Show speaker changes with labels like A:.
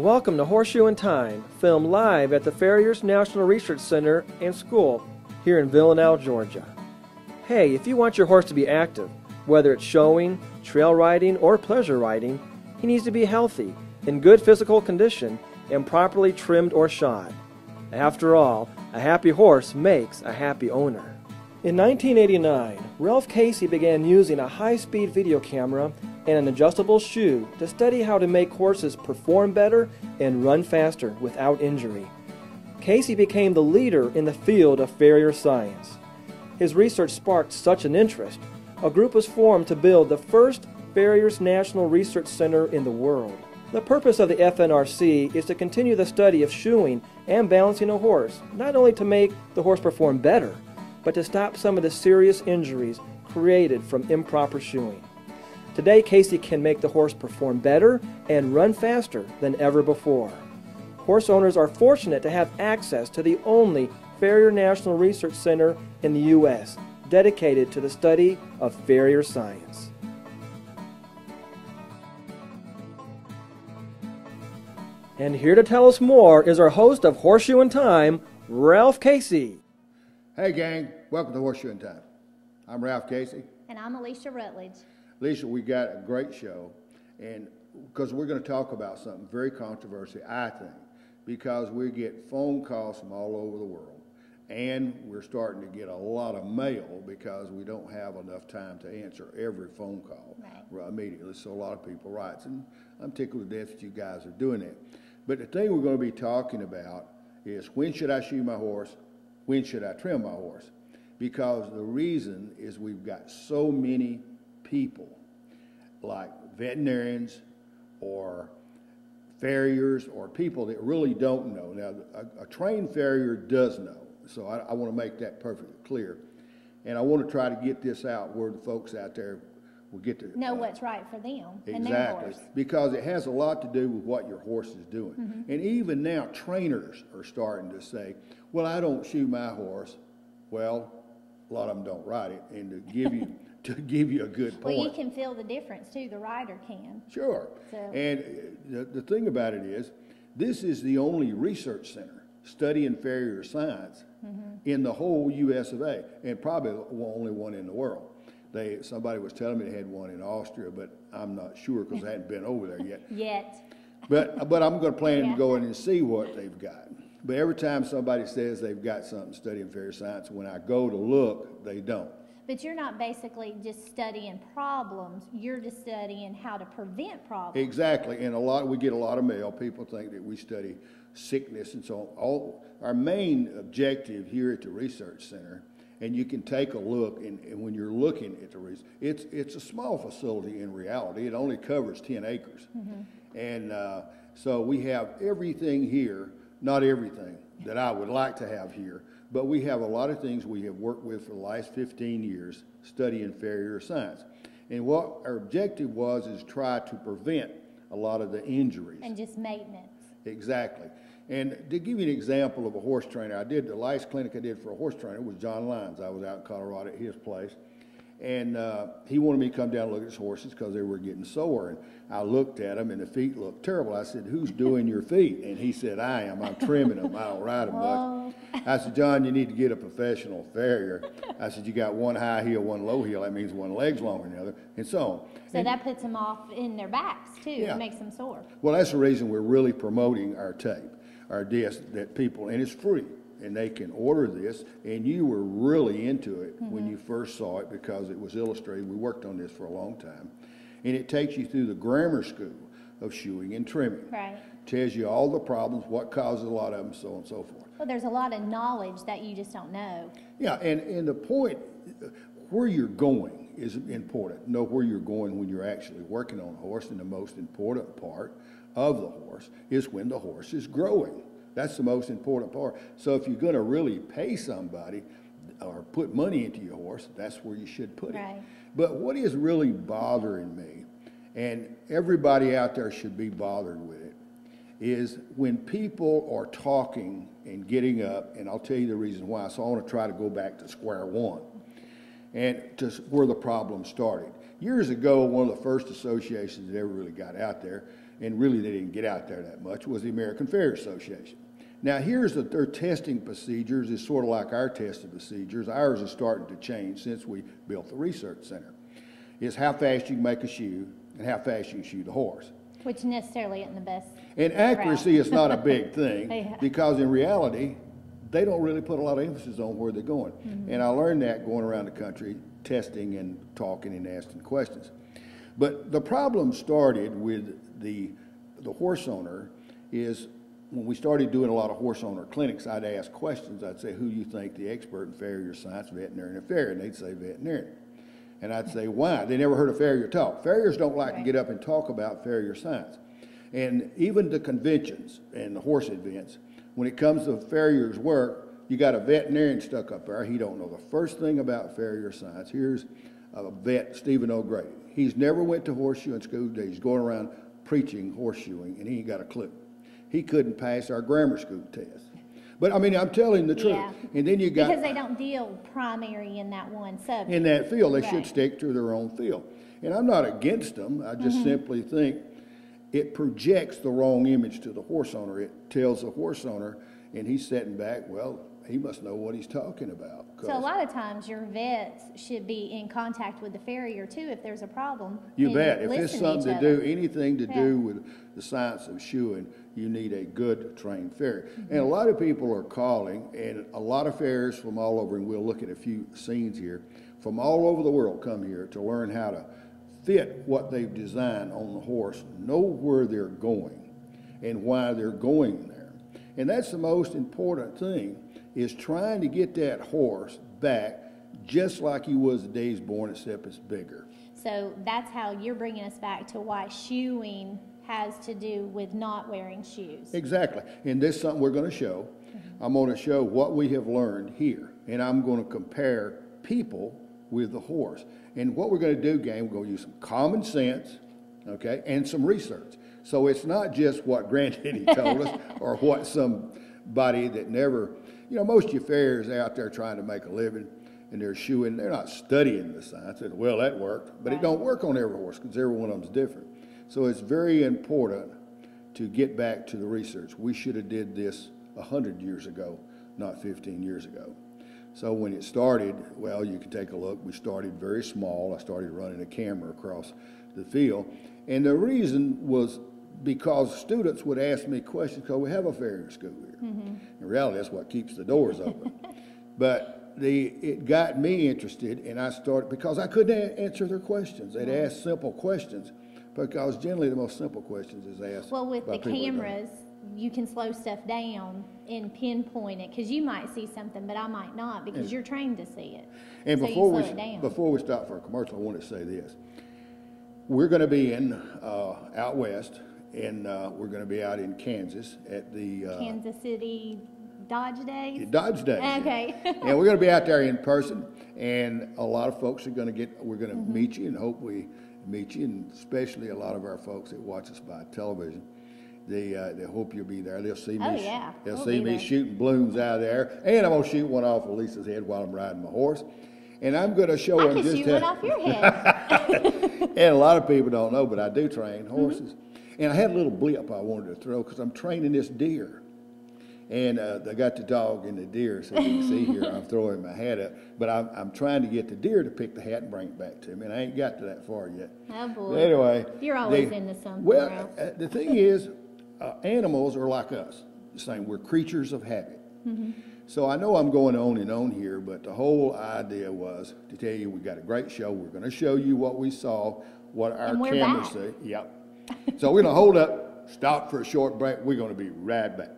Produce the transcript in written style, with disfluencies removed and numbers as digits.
A: Welcome to Horseshoe'en Time, filmed live at the Farriers National Research Center and School here in Villanelle, Georgia. Hey, if you want your horse to be active, whether it's showing, trail riding, or pleasure riding, he needs to be healthy, in good physical condition, and properly trimmed or shod. After all, a happy horse makes a happy owner. In 1989, Ralph Casey began using a high-speed video camera and an adjustable shoe to study how to make horses perform better and run faster without injury. Casey became the leader in the field of farrier science. His research sparked such an interest, a group was formed to build the first Farriers National Research Center in the world. The purpose of the Fnrc is to continue the study of shoeing and balancing a horse, not only to make the horse perform better, but to stop some of the serious injuries created from improper shoeing. Today, Casey can make the horse perform better and run faster than ever before. Horse owners are fortunate to have access to the only Farrier National Research Center in the U.S. dedicated to the study of farrier science. And here to tell us more is our host of Horseshoe'en Time, Ralph Casey.
B: Hey gang, welcome to Horseshoe'en Time. I'm Ralph Casey.
C: And I'm Alicia Rutledge.
B: Alicia, we got a great show, and because we're going to talk about something very controversial, I think, because we get phone calls from all over the world, and we're starting to get a lot of mail because we don't have enough time to answer every phone call immediately, so a lot of people write, and I'm tickled to death that you guys are doing it. But the thing we're going to be talking about is, when should I shoe my horse? When should I trim my horse? Because the reason is we've got so many people like veterinarians or farriers or people that really don't know. Now, a trained farrier does know, so I want to make that perfectly clear. And I want to try to get this out where the folks out there will get to
C: know what's right for them and their
B: exactly,
C: horse.
B: because it has a lot to do with what your horse is doing. Mm-hmm. And even now, trainers are starting to say, well, I don't shoe my horse. Well, a lot of them don't ride it. And to give you a good point.
C: Well, you can feel the difference too. The rider can.
B: Sure.
C: So.
B: And the thing about it is, this is the only research center studying farrier science in the whole U.S. of A, and probably the only one in the world. Somebody was telling me they had one in Austria, but I'm not sure because I hadn't been over there yet. But I'm going to plan to go in and see what they've got. But every time somebody says they've got something studying farrier science, when I go to look, they don't.
C: But you're not basically just studying problems. You're just studying how to prevent problems.
B: Exactly. And we get a lot of mail. People think that we study sickness and so on. Our main objective here at the Research Center, and you can take a look, and when you're looking at the research, it's a small facility in reality. It only covers 10 acres. Mm-hmm. And so we have everything here, not everything that I would like to have here, but we have a lot of things we have worked with for the last 15 years studying farrier science. And what our objective is try to prevent a lot of the injuries.
C: And just maintenance.
B: Exactly. And to give you an example of a horse trainer, the last clinic I did for a horse trainer was John Lyons. I was out in Colorado at his place. And he wanted me to come down and look at his horses because they were getting sore. And I looked at them, and the feet looked terrible. I said, who's doing your feet? And he said, I am. I'm trimming them. I don't ride them much. I said, John, you need to get a professional farrier. I said, you got one high heel, one low heel. That means one leg's longer than the other, and so on.
C: So that puts them off in their backs, too.
B: Yeah.
C: It makes them sore.
B: Well, that's the reason we're really promoting our tape, our disc, that people, and it's free. And they can order this, and you were really into it when you first saw it because it was illustrated. We worked on this for a long time. And it takes you through the grammar school of shoeing and trimming.
C: Right.
B: Tells you all the problems, what causes a lot of them, so on and so forth.
C: Well, there's a lot of knowledge that you just don't know.
B: Yeah, and the point, where you're going is important. Know where you're going when you're actually working on a horse, and the most important part of the horse is when the horse is growing. That's the most important part. So if you're going to really pay somebody or put money into your horse, that's where you should put it. But what is really bothering me, and everybody out there should be bothered with it, is when people are talking and getting up, and I'll tell you the reason why. So I want to try to go back to square one and to where the problem started. Years ago, one of the first associations that ever really got out there and really they didn't get out there that much, was the American Farrier Association. Now here's their testing procedures is sort of like our testing procedures. Ours is starting to change since we built the research center. Is how fast you can make a shoe and how fast you can shoot a horse.
C: Which necessarily isn't the best.
B: And accuracy is not a big thing
C: Yeah.
B: because in reality, they don't really put a lot of emphasis on where they're going. And I learned that going around the country, testing and talking and asking questions. But the problem started with the horse owner is when we started doing a lot of horse owner clinics, I'd ask questions. I'd say, who do you think the expert in farrier science, veterinarian, or farrier? And they'd say veterinarian. And I'd say, why? They never heard of farrier talk. Farriers don't like to get up and talk about farrier science. And even the conventions and the horse events, when it comes to farriers' work, you got a veterinarian stuck up there. He don't know the first thing about farrier science. Here's a vet, Stephen O'Grady. He's never went to horseshoeing school. He's going around preaching horseshoeing, and he ain't got a clue. He couldn't pass our grammar school test. But I mean, I'm telling the truth.
C: Yeah.
B: And then you got
C: Because they don't deal primary in that one subject.
B: in that field, they should
C: Right.
B: stick to their own field. And I'm not against them. I just simply think it projects the wrong image to the horse owner. It tells the horse owner, and he's sitting back, well, he must know what he's talking about.
C: So a lot of times your vets should be in contact with the farrier too if there's a problem.
B: You
C: and
B: bet. If
C: listen
B: it's
C: to
B: something
C: each
B: to do,
C: other.
B: anything to
C: Yeah.
B: do with the science of shoeing, you need a good trained farrier. And a lot of people are calling, and a lot of farriers from all over, and we'll look at a few scenes here, from all over the world come here to learn how to fit what they've designed on the horse, know where they're going and why they're going there. And that's the most important thing, is trying to get that horse back just like he was the day he's born, except it's bigger.
C: So that's how you're bringing us back to why shoeing has to do with not wearing shoes.
B: Exactly. And this is something we're going to show. I'm going to show what we have learned here. And I'm going to compare people with the horse. And what we're going to do, gang, we're going to use some common sense, okay, and some research. So it's not just what Granddaddy told us or what somebody that never, you know, most of your farriers out there trying to make a living and they're shoeing, they're not studying the science. Well, that worked, but it don't work on every horse because every one of them's different. So it's very important to get back to the research. We should have did this 100 years ago, not 15 years ago. So when it started, well, you can take a look. We started very small. I started running a camera across the field. And the reason was because students would ask me questions because we have a farrier school here. In reality, that's what keeps the doors open. But it got me interested, and I started, because I couldn't answer their questions. They'd ask simple questions, because generally the most simple questions is asked.
C: Well, with
B: by
C: the
B: people that don't.
C: cameras, you can slow stuff down and pinpoint it because you might see something, but I might not because you're trained to see it.
B: And
C: so
B: before
C: you slow it down.
B: before we stop for a commercial, I want to say this. We're going to be in out west, and we're going to be out in Kansas at the
C: Kansas City Dodge Days?
B: Dodge Days.
C: Okay.
B: And we're going to be out there in person, and a lot of folks are going to we're going to meet you, and hope we meet you, and especially a lot of our folks that watch us by television. They hope you'll be there. They'll see me.
C: Oh, yeah.
B: They'll
C: We'll
B: see
C: be
B: me
C: there.
B: shooting balloons out of there, and I'm going to shoot one off of Lisa's head while I'm riding my horse. And I'm going to show
C: I
B: them
C: could
B: just
C: shoot one off your head.
B: And a lot of people don't know, but I do train horses. And I had a little blip I wanted to throw because I'm training this deer. And I got the dog and the deer, so you can see here I'm throwing my hat up. But I'm trying to get the deer to pick the hat and bring it back to me, and I ain't got to that far yet.
C: Oh, boy.
B: But anyway.
C: You're always into something,
B: Well,
C: Ralph.
B: the thing is, animals are like us. The same, we're creatures of habit. So I know I'm going on and on here, but the whole idea was to tell you we got a great show. We're going to show you what we saw, what our
C: And we're
B: cameras
C: back.
B: see. Yep. So we're going to hold up, stop for a short break. We're going to be right back.